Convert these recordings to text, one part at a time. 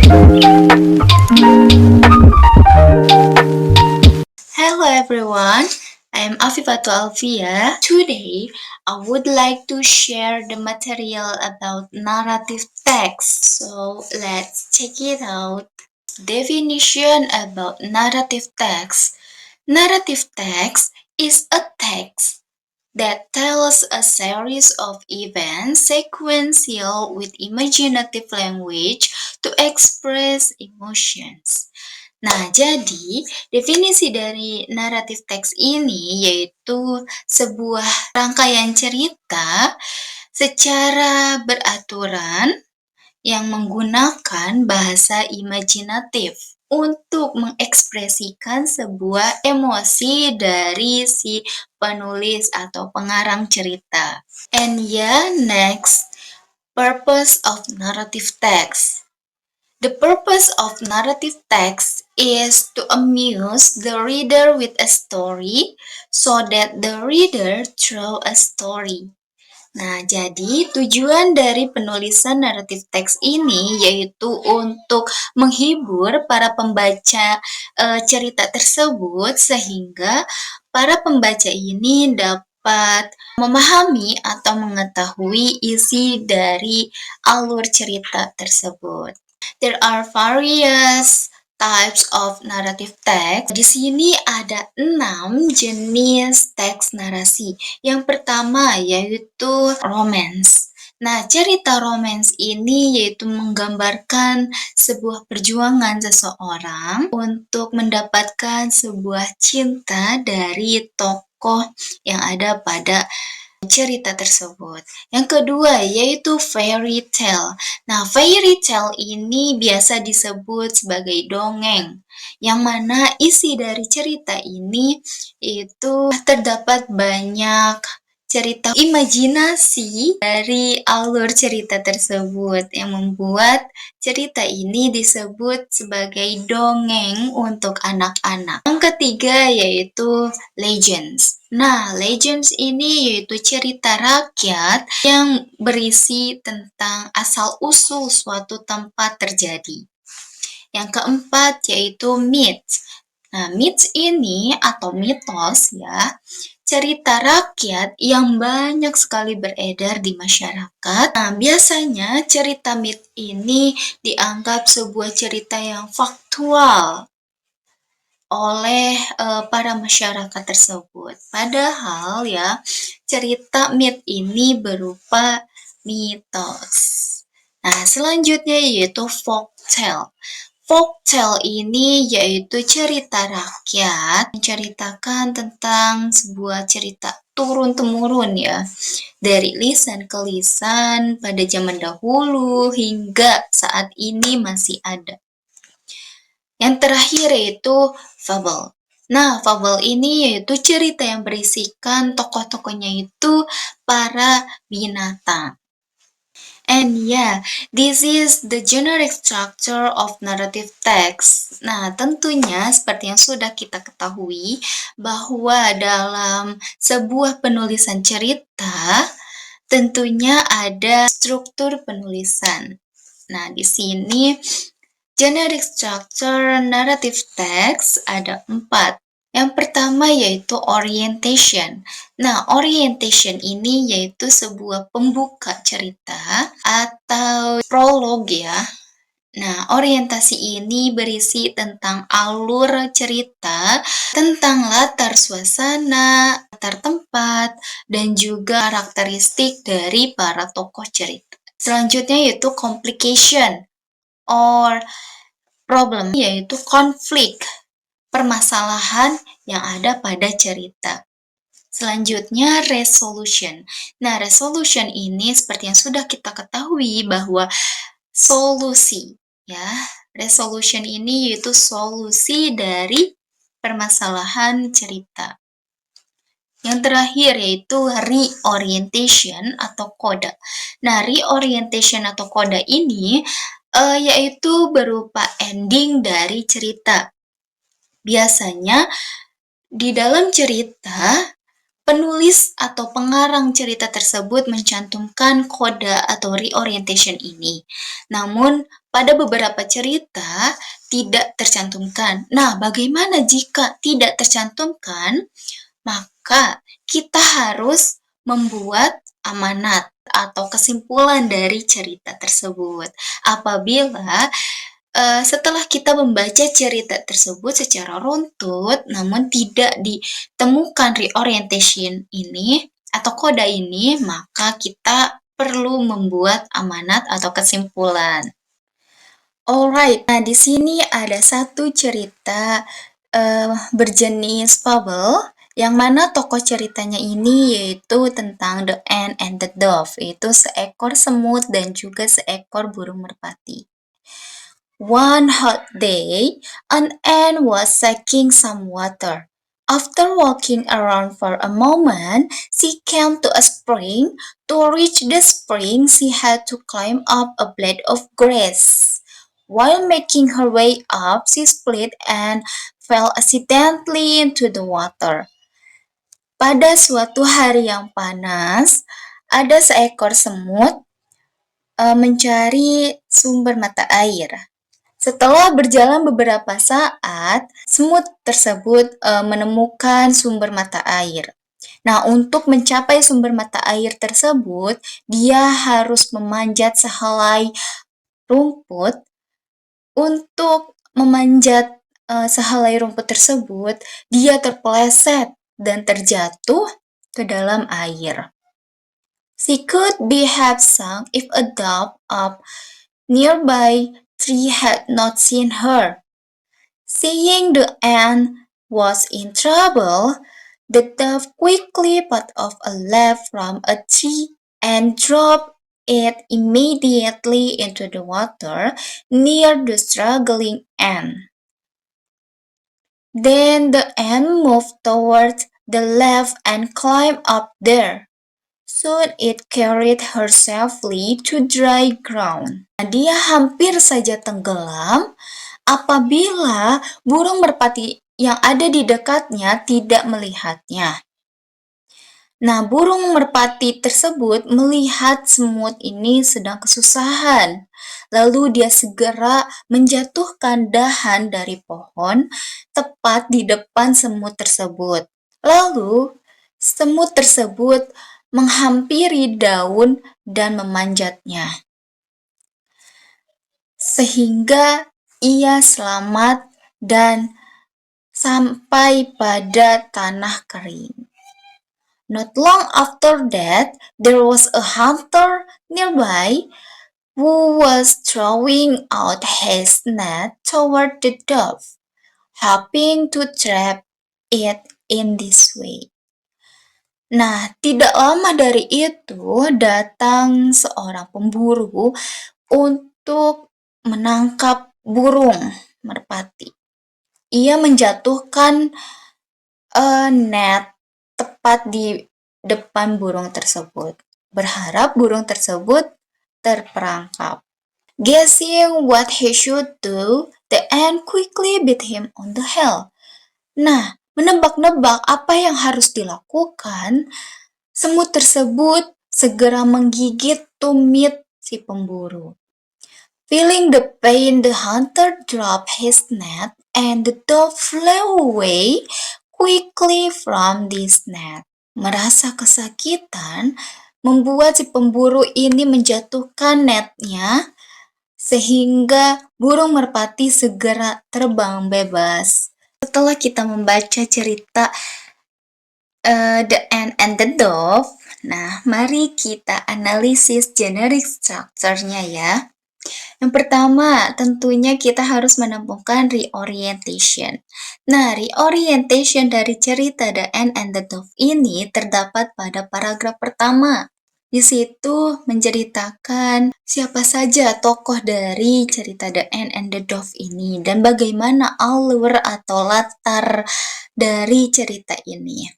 Hello everyone, I am Afifatu Alfia. Today, I would like to share the material about narrative text. So, let's check it out. Definition about narrative text. Narrative text is a text that tells a series of events sequential with imaginative language to express emotions. Nah, jadi definisi dari naratif teks ini yaitu sebuah rangkaian cerita secara beraturan yang menggunakan bahasa imajinatif untuk mengekspresikan sebuah emosi dari si penulis atau pengarang cerita. And next, purpose of narrative text. The purpose of narrative text is to amuse the reader with a story so that the reader through a story. Nah, jadi tujuan dari penulisan naratif teks ini yaitu untuk menghibur para pembaca cerita tersebut sehingga para pembaca ini dapat memahami atau mengetahui isi dari alur cerita tersebut. There are various types of narrative text. Di sini ada 6 jenis teks narasi. Yang pertama yaitu romance. Nah, cerita romance ini yaitu menggambarkan sebuah perjuangan seseorang untuk mendapatkan sebuah cinta dari tokoh yang ada pada cerita tersebut. Yang kedua yaitu fairy tale. Nah, fairy tale ini biasa disebut sebagai dongeng, yang mana isi dari cerita ini itu terdapat banyak cerita imajinasi dari alur cerita tersebut yang membuat cerita ini disebut sebagai dongeng untuk anak-anak. Yang ketiga yaitu legends. Nah, legends ini yaitu cerita rakyat yang berisi tentang asal-usul suatu tempat terjadi. Yang keempat yaitu myths. Nah, myths ini atau mitos ya, cerita rakyat yang banyak sekali beredar di masyarakat. Nah, biasanya cerita myth ini dianggap sebuah cerita yang faktual oleh para masyarakat tersebut. Padahal ya, cerita myth ini berupa mitos. Nah, selanjutnya yaitu folktale. Folktale ini yaitu cerita rakyat menceritakan tentang sebuah cerita turun-temurun ya, dari lisan ke lisan pada zaman dahulu hingga saat ini masih ada. Yang terakhir yaitu fable. Nah, fable ini yaitu cerita yang berisikan tokoh-tokohnya itu para binatang. And this is the generic structure of narrative text. Nah, tentunya seperti yang sudah kita ketahui bahwa dalam sebuah penulisan cerita tentunya ada struktur penulisan. Nah, di sini generic structure narrative text ada 4. Yang pertama yaitu orientation. Nah, orientation ini yaitu sebuah pembuka cerita atau prolog ya. Nah, orientasi ini berisi tentang alur cerita, tentang latar suasana, latar tempat, dan juga karakteristik dari para tokoh cerita. Selanjutnya yaitu complication or problem, yaitu konflik, permasalahan yang ada pada cerita. Selanjutnya resolution. Nah, resolution ini seperti yang sudah kita ketahui bahwa solusi ya. Resolution ini yaitu solusi dari permasalahan cerita. Yang terakhir yaitu reorientation atau coda. Nah, reorientation atau coda ini yaitu berupa ending dari cerita. Biasanya di dalam cerita, penulis atau pengarang cerita tersebut mencantumkan koda atau reorientation ini. Namun, pada beberapa cerita tidak tercantumkan. Nah, bagaimana jika tidak tercantumkan? Maka kita harus membuat amanat atau kesimpulan dari cerita tersebut. Apabila setelah kita membaca cerita tersebut secara runtut, namun tidak ditemukan reorientation ini atau koda ini, maka kita perlu membuat amanat atau kesimpulan. Alright, nah di sini ada satu cerita berjenis fable, yang mana tokoh ceritanya ini yaitu tentang The Ant and the Dove, yaitu seekor semut dan juga seekor burung merpati. One hot day, an ant was seeking some water. After walking around for a moment, she came to a spring. To reach the spring, she had to climb up a blade of grass. While making her way up, she split and fell accidentally into the water. Pada suatu hari yang panas, ada seekor semut mencari sumber mata air. Setelah berjalan beberapa saat, semut tersebut menemukan sumber mata air. Nah, untuk mencapai sumber mata air tersebut, dia harus memanjat sehelai rumput. Untuk memanjat sehelai rumput tersebut, dia terpeleset dan terjatuh ke dalam air. She could be have sunk if a dove up nearby tree had not seen her. Seeing the ant was in trouble, the dove quickly put off a leaf from a tree and dropped it immediately into the water near the struggling ant. Then the ant moved towards the leaf and climbed up there. Soon it carried her safely to dry ground. Dia hampir saja tenggelam apabila burung merpati yang ada di dekatnya tidak melihatnya. Nah, burung merpati tersebut melihat semut ini sedang kesusahan. Lalu dia segera menjatuhkan dahan dari pohon tepat di depan semut tersebut. Lalu, semut tersebut menghampiri daun dan memanjatnya, sehingga ia selamat dan sampai pada tanah kering. Not long after that, there was a hunter nearby who was throwing out his net toward the dove, hoping to trap it in this way. Nah, tidak lama dari itu datang seorang pemburu untuk menangkap burung merpati. Ia menjatuhkan net tepat di depan burung tersebut, berharap burung tersebut terperangkap. Guessing what he should do, the ant quickly beat him on the heel. Nah, menebak-nebak apa yang harus dilakukan, semut tersebut segera menggigit tumit si pemburu. Feeling the pain, the hunter dropped his net and the dove flew away quickly from this net. Merasa kesakitan, membuat si pemburu ini menjatuhkan netnya sehingga burung merpati segera terbang bebas. Setelah kita membaca cerita The Ant and the Dove, nah mari kita analisis generic structure-nya ya. Yang pertama, tentunya kita harus menemukan reorientation. Nah, reorientation dari cerita The Ant and the Dove ini terdapat pada paragraf pertama. Di situ menceritakan siapa saja tokoh dari cerita The Ant and the Dove ini dan bagaimana alur atau latar dari cerita ini.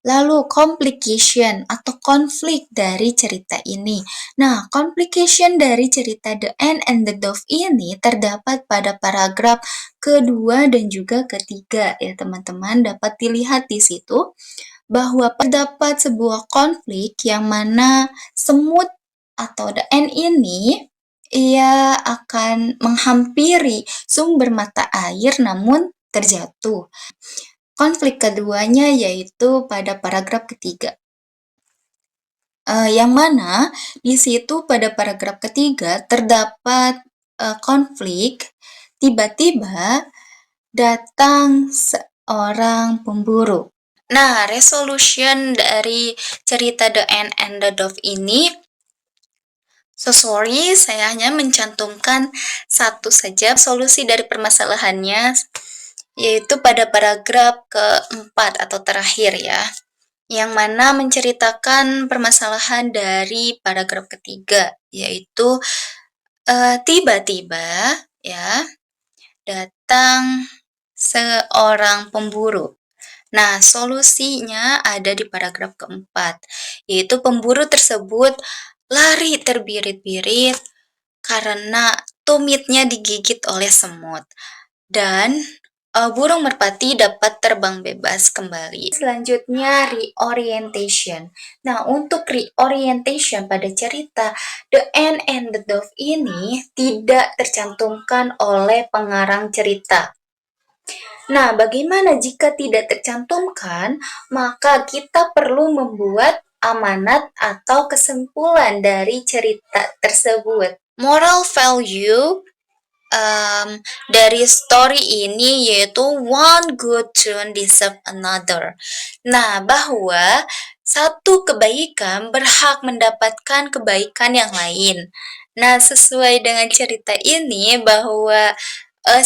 Lalu complication atau konflik dari cerita ini. Nah, complication dari cerita The Ant and the Dove ini terdapat pada paragraf kedua dan juga ketiga ya teman-teman, dapat dilihat di situ bahwa terdapat sebuah konflik yang mana semut atau the ant ini ia akan menghampiri sumber mata air namun terjatuh. Konflik keduanya yaitu pada paragraf ketiga. Yang mana di situ pada paragraf ketiga terdapat konflik, tiba-tiba datang seorang pemburu. Nah, resolution dari cerita The Ant and the Dove ini, sorry, saya hanya mencantumkan satu saja solusi dari permasalahannya, yaitu pada paragraf keempat atau terakhir ya, yang mana menceritakan permasalahan dari paragraf ketiga, yaitu tiba-tiba ya datang seorang pemburu. Nah, solusinya ada di paragraf keempat, yaitu pemburu tersebut lari terbirit-birit karena tumitnya digigit oleh semut. Dan burung merpati dapat terbang bebas kembali. Selanjutnya, reorientation. Nah, untuk reorientation pada cerita The Ant and the Dove ini tidak tercantumkan oleh pengarang cerita. Nah, bagaimana jika tidak tercantumkan? Maka kita perlu membuat amanat atau kesimpulan dari cerita tersebut. Moral value dari story ini yaitu one good turn deserve another. Nah, bahwa satu kebaikan berhak mendapatkan kebaikan yang lain. Nah, sesuai dengan cerita ini bahwa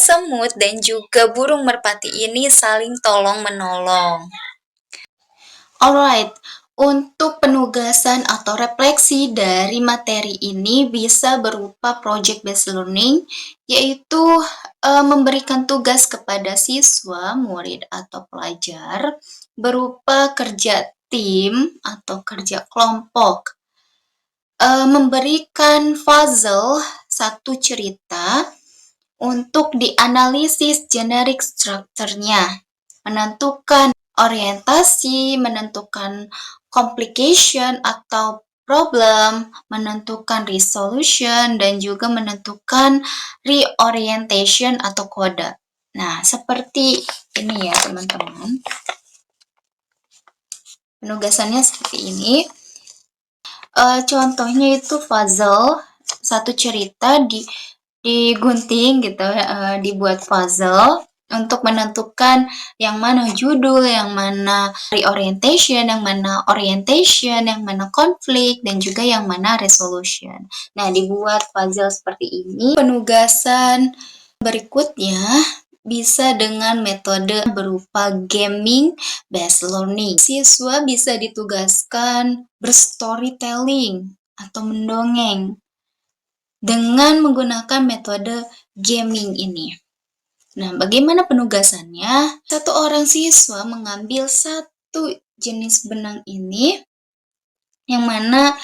semut dan juga burung merpati ini saling tolong-menolong. Alright, untuk penugasan atau refleksi dari materi ini bisa berupa project based learning, yaitu memberikan tugas kepada siswa, murid, atau pelajar berupa kerja tim atau kerja kelompok. Memberikan puzzle satu cerita untuk dianalisis generic structure-nya, menentukan orientasi, menentukan complication atau problem, menentukan resolution, dan juga menentukan reorientation atau kode. Nah, seperti ini ya teman-teman. Penugasannya seperti ini. Contohnya itu puzzle, satu cerita digunting gitu, dibuat puzzle untuk menentukan yang mana judul, yang mana reorientation, yang mana orientation, yang mana konflik, dan juga yang mana resolution. Nah, dibuat puzzle seperti ini. Penugasan berikutnya bisa dengan metode berupa gaming based learning. Siswa bisa ditugaskan berstorytelling atau mendongeng dengan menggunakan metode gaming ini. Nah, bagaimana penugasannya? Satu orang siswa mengambil satu jenis benang ini, yang mana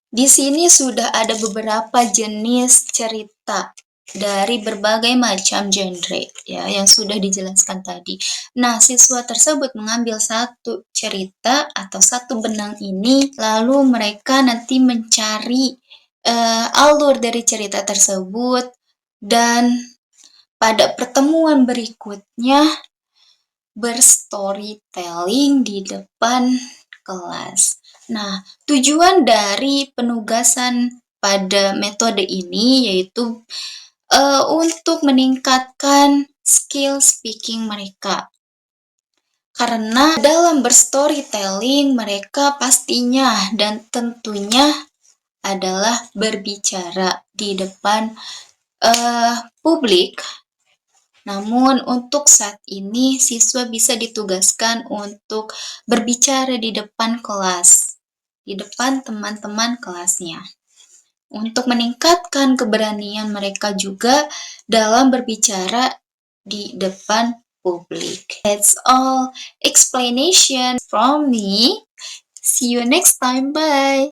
di sini sudah ada beberapa jenis cerita dari berbagai macam genre ya yang sudah dijelaskan tadi. Nah, siswa tersebut mengambil satu cerita atau satu benang ini, lalu mereka nanti mencari alur dari cerita tersebut, dan pada pertemuan berikutnya berstorytelling di depan kelas. Nah, tujuan dari penugasan pada metode ini yaitu untuk meningkatkan skill speaking mereka. Karena dalam berstorytelling mereka pastinya dan tentunya adalah berbicara di depan publik. Namun untuk saat ini siswa bisa ditugaskan untuk berbicara di depan kelas, di depan teman-teman kelasnya, untuk meningkatkan keberanian mereka juga dalam berbicara di depan publik. That's all explanation from me. See you next time. Bye.